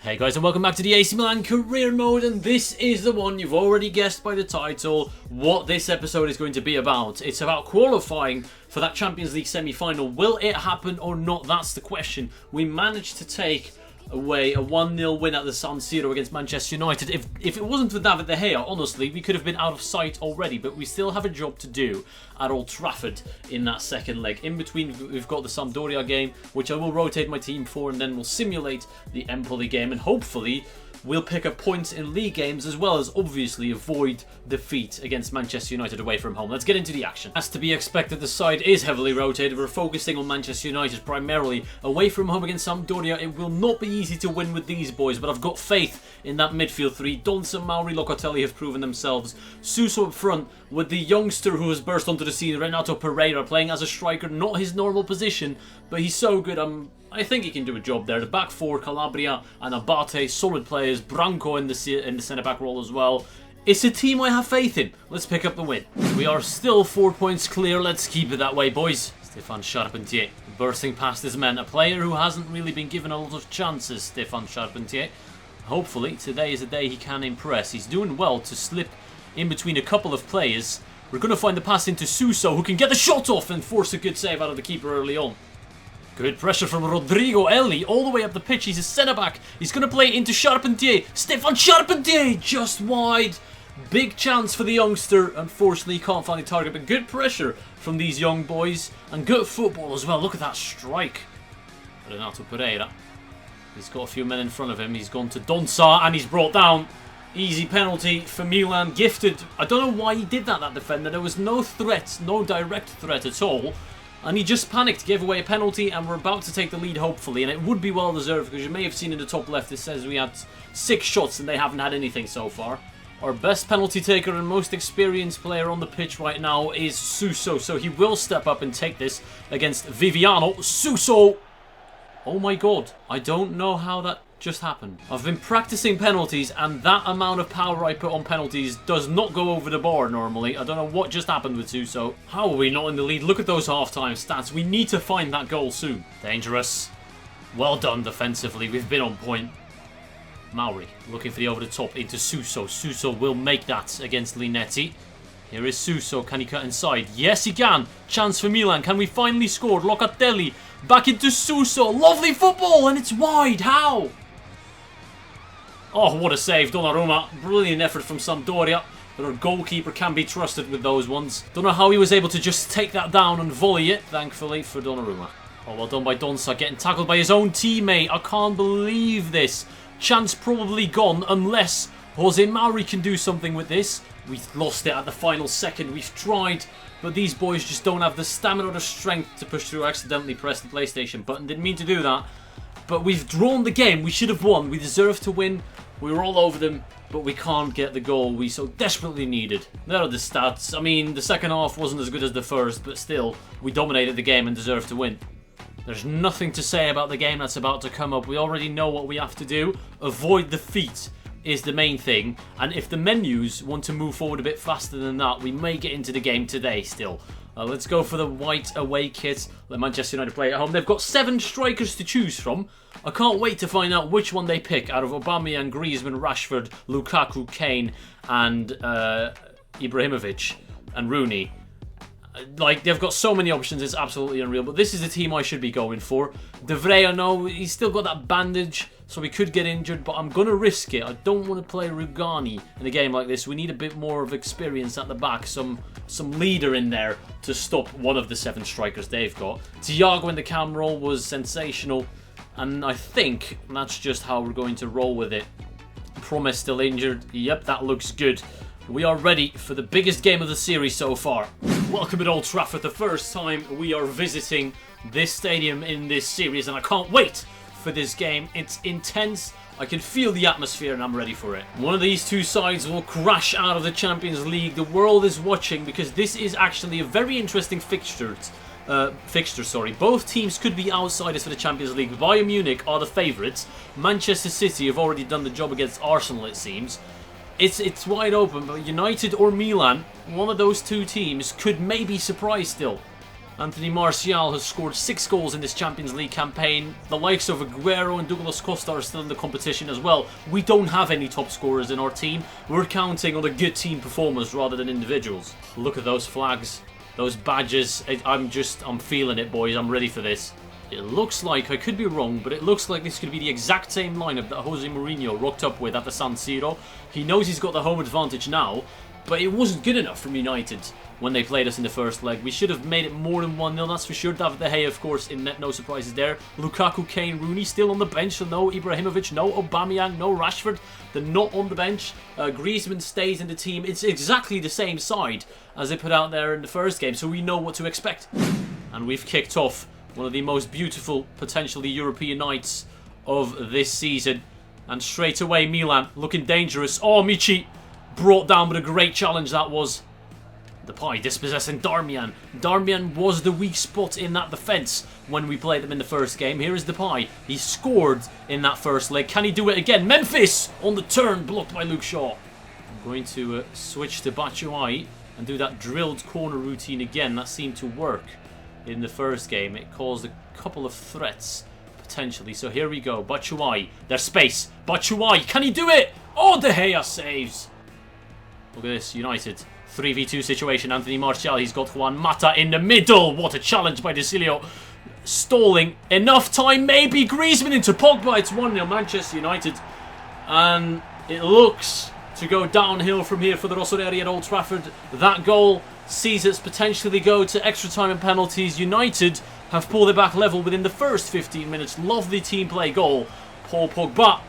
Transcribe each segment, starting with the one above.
Hey guys, and welcome back to the AC Milan career mode, and this is the one you've already guessed by the title what this episode is going to be about. It's about qualifying for that Champions League semi-final. Will it happen or not? That's the question. We managed to take away a 1-0 win at the San Siro against Manchester United. If it wasn't for David De Gea, honestly, we could have been out of sight already, but we still have a job to do at Old Trafford in that second leg. In between, we've got the Sampdoria game, which I will rotate my team for, and then we'll simulate the Empoli game, and hopefully we'll pick up points in league games as well as obviously avoid defeat against Manchester United away from home. Let's get into the action. As to be expected, the side is heavily rotated. We're focusing on Manchester United primarily. Away from home against Sampdoria, it will not be easy to win with these boys, but I've got faith in that midfield three. Donza, Mauri, Locatelli have proven themselves. Suso up front with the youngster who has burst onto the scene, Renato Pereira, playing as a striker, not his normal position, but he's so good. I think he can do a job there. The back four, Calabria and Abate, solid players. Branco in the centre-back role as well. It's a team I have faith in. Let's pick up the win. We are still 4 points clear. Let's keep it that way, boys. Stéphane Charpentier bursting past his men. A player who hasn't really been given a lot of chances, Stéphane Charpentier. Hopefully, today is a day he can impress. He's doing well to slip in between a couple of players. We're going to find the pass into Suso, who can get the shot off and force a good save out of the keeper early on. Good pressure from Rodrigo Eli all the way up the pitch. He's a centre-back. He's going to play it into Charpentier. Stéphane Charpentier just wide. Big chance for the youngster. Unfortunately, he can't find the target, but good pressure from these young boys. And good football as well. Look at that strike. Renato Pereira. He's got a few men in front of him. He's gone to Donza and he's brought down. Easy penalty for Milan. Gifted. I don't know why he did that defender. There was no threat, no direct threat at all. And he just panicked, gave away a penalty, and we're about to take the lead, hopefully. And it would be well deserved, because you may have seen in the top left, it says we had 6 shots and they haven't had anything so far. Our best penalty taker and most experienced player on the pitch right now is Suso, so he will step up and take this against Viviano. Suso! Oh my god, I don't know how that just happened. I've been practicing penalties, and that amount of power I put on penalties does not go over the bar normally. I don't know what just happened with Suso. How are we not in the lead? Look at those half-time stats. We need to find that goal soon. Dangerous. Well done defensively. We've been on point. Mauri looking for the over-the-top into Suso. Suso will make that against Linetti. Here is Suso. Can he cut inside? Yes, he can. Chance for Milan. Can we finally score? Locatelli back into Suso. Lovely football, and it's wide. How? Oh, what a save, Donnarumma. Brilliant effort from Sampdoria. But our goalkeeper can be trusted with those ones. Don't know how he was able to just take that down and volley it, thankfully, for Donnarumma. Oh, well done by Donza, getting tackled by his own teammate. I can't believe this. Chance probably gone, unless Jose Mauri can do something with this. We've lost it at the final second. We've tried, but these boys just don't have the stamina or the strength to push through. I accidentally pressed the PlayStation button. Didn't mean to do that. But we've drawn the game. We should have won. We deserve to win. We were all over them, but we can't get the goal we so desperately needed. There are the stats. I mean, the second half wasn't as good as the first, but still, we dominated the game and deserved to win. There's nothing to say about the game that's about to come up. We already know what we have to do. Avoid defeat is the main thing. And if the menus want to move forward a bit faster than that, we may get into the game today still. Let's go for the white away kit. Let Manchester United play at home. They've got 7 strikers to choose from. I can't wait to find out which one they pick out of Aubameyang, Griezmann, Rashford, Lukaku, Kane, and Ibrahimovic and Rooney. Like, they've got so many options, it's absolutely unreal. But this is the team I should be going for. De Vrij, I know, he's still got that bandage, so he could get injured, but I'm going to risk it. I don't want to play Rugani in a game like this. We need a bit more of experience at the back, some leader in there to stop one of the 7 strikers they've got. Thiago in the cam role was sensational, and I think that's just how we're going to roll with it. Promise still injured. Yep, that looks good. We are ready for the biggest game of the series so far. Welcome at Old Trafford, the first time we are visiting this stadium in this series, and I can't wait for this game. It's intense. I can feel the atmosphere and I'm ready for it. One of these two sides will crash out of the Champions League. The world is watching because this is actually a very interesting fixture. Both teams could be outsiders for the Champions League. Bayern Munich are the favourites. Manchester City have already done the job against Arsenal, it seems. It's wide open, but United or Milan, one of those two teams could maybe surprise still. Anthony Martial has scored 6 goals in this Champions League campaign. The likes of Aguero and Douglas Costa are still in the competition as well. We don't have any top scorers in our team. We're counting on the good team performers rather than individuals. Look at those flags, those badges. I'm feeling it, boys. I'm ready for this. It looks like, I could be wrong, but it looks like this could be the exact same lineup that Jose Mourinho rocked up with at the San Siro. He knows he's got the home advantage now, but it wasn't good enough from United when they played us in the first leg. We should have made it more than 1-0, that's for sure. David De Gea, of course, in net, no surprises there. Lukaku, Kane, Rooney still on the bench, so no Ibrahimovic, no Aubameyang, no Rashford. They're not on the bench. Griezmann stays in the team. It's exactly the same side as they put out there in the first game, so we know what to expect. And we've kicked off one of the most beautiful, potentially European nights of this season. And straight away, Milan looking dangerous. Oh, Michi brought down with a great challenge that was. Depay dispossessing Darmian. Darmian was the weak spot in that defence when we played them in the first game. Here is Depay. He scored in that first leg. Can he do it again? Memphis on the turn, blocked by Luke Shaw. I'm going to switch to Batshuayi and do that drilled corner routine again. That seemed to work in the first game. It caused a couple of threats, potentially. So here we go. Batshuayi. There's space. Batshuayi. Can he do it? Oh, De Gea saves. Look at this. United. 3v2 situation. Anthony Martial. He's got Juan Mata in the middle. What a challenge by Desilio. Stalling. Enough time. Maybe Griezmann into Pogba. It's 1-0 Manchester United. And it looks to go downhill from here for the Rossoneri at Old Trafford. That goal sees us potentially go to extra time and penalties. United have pulled it back level within the first 15 minutes. Lovely team play goal. Paul Pogba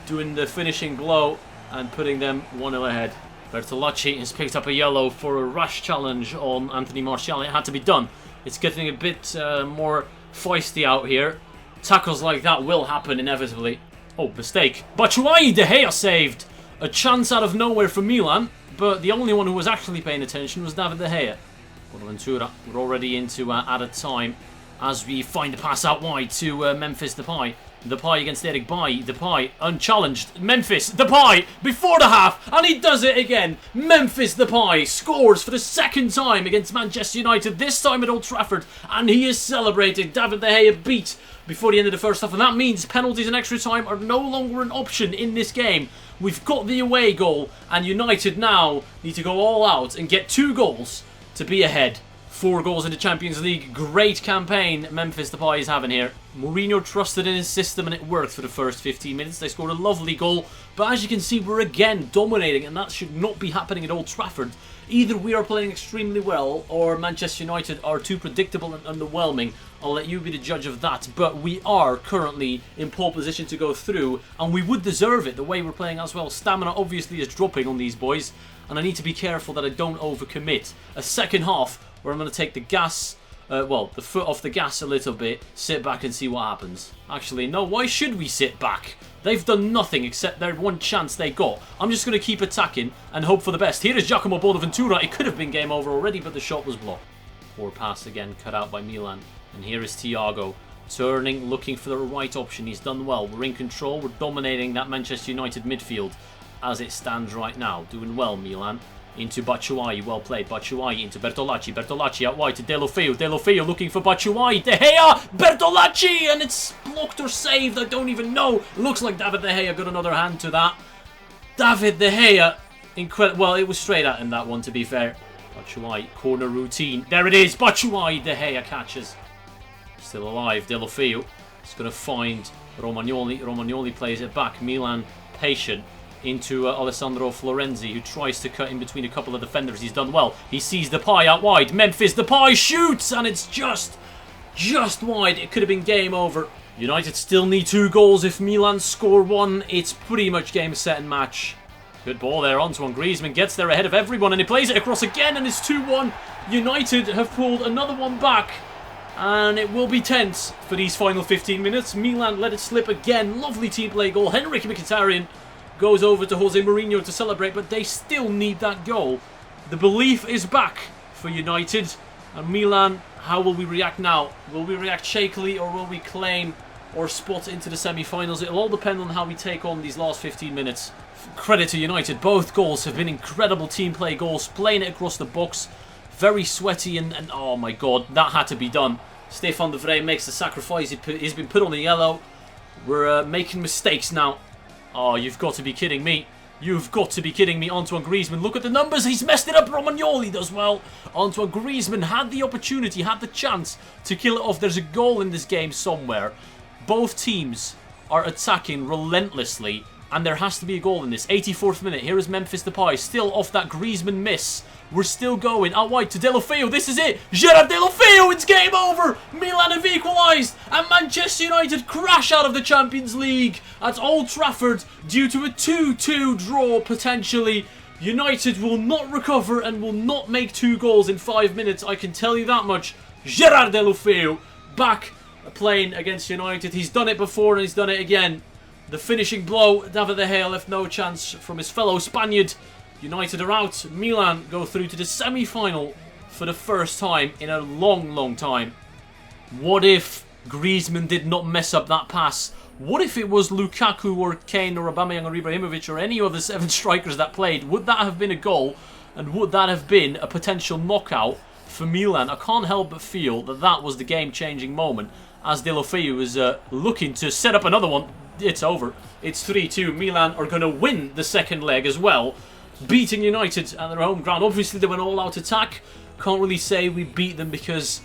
doing the finishing blow and putting them 1-0 ahead. Bertolacci has picked up a yellow for a rash challenge on Anthony Martial. It had to be done. It's getting a bit more feisty out here. Tackles like that will happen inevitably. Oh, mistake. Batshuayi, De Gea saved. A chance out of nowhere for Milan, but the only one who was actually paying attention was David De Gea. Bonaventura, we're already into added time as we find the pass out wide to Memphis Depay. Depay against Eric Bailly. Depay unchallenged. Memphis Depay before the half, and he does it again. Memphis Depay scores for the second time against Manchester United, this time at Old Trafford, and he is celebrating. David De Gea beat before the end of the first half, and that means penalties and extra time are no longer an option in this game. We've got the away goal, and United now need to go all out and get 2 goals to be ahead. 4 goals in the Champions League. Great campaign Memphis Depay is having here. Mourinho trusted in his system and it worked for the first 15 minutes. They scored a lovely goal. But as you can see, we're again dominating, and that should not be happening at Old Trafford. Either we are playing extremely well or Manchester United are too predictable and underwhelming. I'll let you be the judge of that. But we are currently in pole position to go through, and we would deserve it the way we're playing as well. Stamina obviously is dropping on these boys, and I need to be careful that I don't overcommit. A second half where I'm going to take the gas, the foot off the gas a little bit, sit back and see what happens. Actually, no, why should we sit back? They've done nothing except their one chance they got. I'm just going to keep attacking and hope for the best. Here is Giacomo Bonaventura. It could have been game over already, but the shot was blocked. Poor pass again, cut out by Milan. And here is Thiago, turning, looking for the right option. He's done well. We're in control. We're dominating that Manchester United midfield as it stands right now. Doing well, Milan. Into Batshuayi, well played. Batshuayi into Bertolacci. Bertolacci out wide to Deulofeu. Deulofeu looking for Batshuayi. De Gea! Bertolacci! And it's blocked or saved. I don't even know. Looks like David De Gea got another hand to that. David De Gea. Incredible. Well, it was straight at him, that one, to be fair. Batshuayi, corner routine. There it is. Batshuayi. De Gea catches. Still alive. Deulofeu. He's going to find Romagnoli. Romagnoli plays it back. Milan patient. Into Alessandro Florenzi, who tries to cut in between a couple of defenders. He's done well. He sees Depay out wide. Memphis Depay shoots, and it's just wide. It could have been game over. United still need 2 goals. If Milan score 1, it's pretty much game, set and match. Good ball there. Antoine Griezmann gets there ahead of everyone, and he plays it across again, and it's 2-1. United have pulled another one back, and it will be tense for these final 15 minutes. Milan let it slip again. Lovely team play goal. Henrik Mkhitaryan goes over to Jose Mourinho to celebrate, but they still need that goal. The belief is back for United. And Milan, how will we react now? Will we react shakily, or will we claim or spot into the semi-finals? It'll all depend on how we take on these last 15 minutes. Credit to United. Both goals have been incredible team play goals, playing it across the box. Very sweaty and oh my god, that had to be done. Stefan de Vrij makes the sacrifice. He's been put on the yellow. We're making mistakes now. Oh, you've got to be kidding me. You've got to be kidding me. Antoine Griezmann, look at the numbers. He's messed it up. Romagnoli does well. Antoine Griezmann had the opportunity, had the chance to kill it off. There's a goal in this game somewhere. Both teams are attacking relentlessly, and there has to be a goal in this. 84th minute. Here is Memphis Depay, still off that Griezmann miss. We're still going out wide to Deulofeu. This is it. Gerard Deulofeu. It's game over. Milan have equalised, and Manchester United crash out of the Champions League at Old Trafford due to a 2-2 draw potentially. United will not recover and will not make 2 goals in 5 minutes. I can tell you that much. Gerard Deulofeu back playing against United. He's done it before and he's done it again. The finishing blow. David De Gea left no chance from his fellow Spaniard. United are out. Milan go through to the semi-final for the first time in a long, long time. What if Griezmann did not mess up that pass? What if it was Lukaku or Kane or Aubameyang or Ibrahimovic or any of the 7 strikers that played? Would that have been a goal? And would that have been a potential knockout for Milan? I can't help but feel that that was the game-changing moment as Deulofeu is looking to set up another one. It's over. It's 3-2. Milan are going to win the second leg as well, beating United at their home ground. Obviously, they went all-out attack. Can't really say we beat them because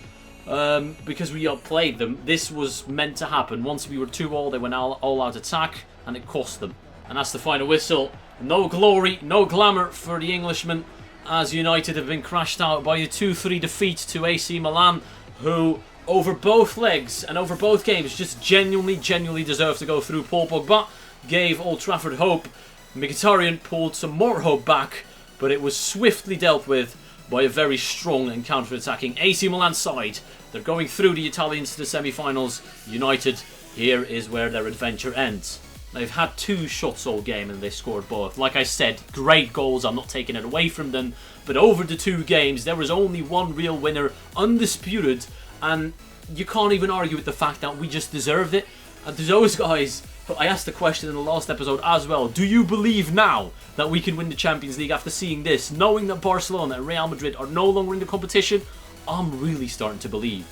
we outplayed them. This was meant to happen. Once we were 2-all, they went all-out attack, and it cost them. And that's the final whistle. No glory, no glamour for the Englishmen, as United have been crashed out by a 2-3 defeat to AC Milan, who over both legs and over both games just genuinely deserve to go through. Paul Pogba gave Old Trafford hope. Mkhitaryan pulled some more hope back, but it was swiftly dealt with by a very strong and counter-attacking AC Milan side. They're going through the Italians to the semi-finals. United, here is where their adventure ends. They've had 2 shots all game and they scored both. Like I said, great goals, I'm not taking it away from them, but over the 2 games there was only one real winner, undisputed, and you can't even argue with the fact that we just deserved it. And to those guys, I asked the question in the last episode as well, do you believe now that we can win the Champions League after seeing this, knowing that Barcelona and Real Madrid are no longer in the competition? I'm really starting to believe.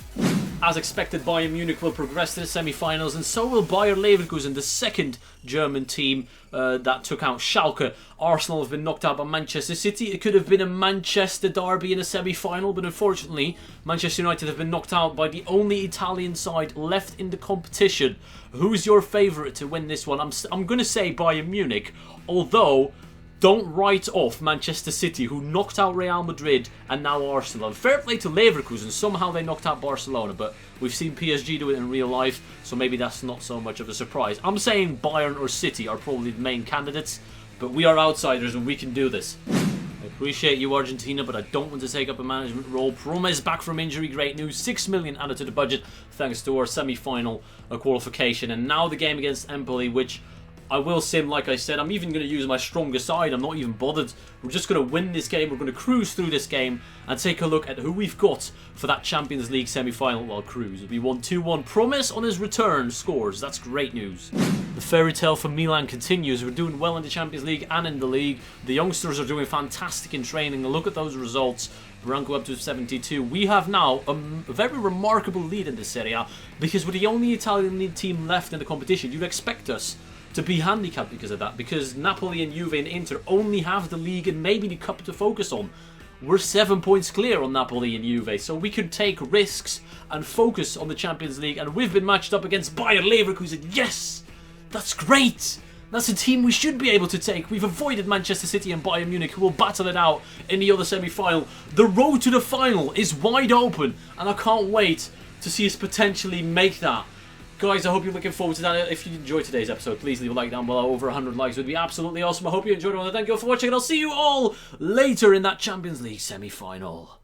As expected, Bayern Munich will progress to the semi-finals, and so will Bayer Leverkusen, the second German team that took out Schalke. Arsenal have been knocked out by Manchester City. It could have been a Manchester derby in a semi-final, but unfortunately, Manchester United have been knocked out by the only Italian side left in the competition. Who's your favourite to win this one? I'm going to say Bayern Munich, although don't write off Manchester City, who knocked out Real Madrid and now Arsenal. And fair play to Leverkusen, somehow they knocked out Barcelona, but we've seen PSG do it in real life, so maybe that's not so much of a surprise. I'm saying Bayern or City are probably the main candidates, but we are outsiders and we can do this. I appreciate you, Argentina, but I don't want to take up a management role. Promes back from injury, great news. 6 million added to the budget thanks to our semi-final qualification, and now the game against Empoli, which I will sim, like I said, I'm even going to use my stronger side. I'm not even bothered. We're just going to win this game. We're going to cruise through this game and take a look at who we've got for that Champions League semi-final. Well, cruise. We won 2-1. Promise on his return scores. That's great news. The fairy tale for Milan continues. We're doing well in the Champions League and in the league. The youngsters are doing fantastic in training. Look at those results. Branco up to 72. We have now a very remarkable lead in this Serie A, because we're the only Italian league team left in the competition. You'd expect us to be handicapped because of that, because Napoli and Juve and Inter only have the league and maybe the cup to focus on. We're 7 points clear on Napoli and Juve, so we could take risks and focus on the Champions League, and we've been matched up against Bayer Leverkusen. Yes! That's great! That's a team we should be able to take. We've avoided Manchester City and Bayern Munich, who will battle it out in the other semi-final. The road to the final is wide open, and I can't wait to see us potentially make that. Guys, I hope you're looking forward to that. If you enjoyed today's episode, please leave a like down below. Over 100 likes would be absolutely awesome. I hope you enjoyed it. Thank you all for watching, and I'll see you all later in that Champions League semi-final.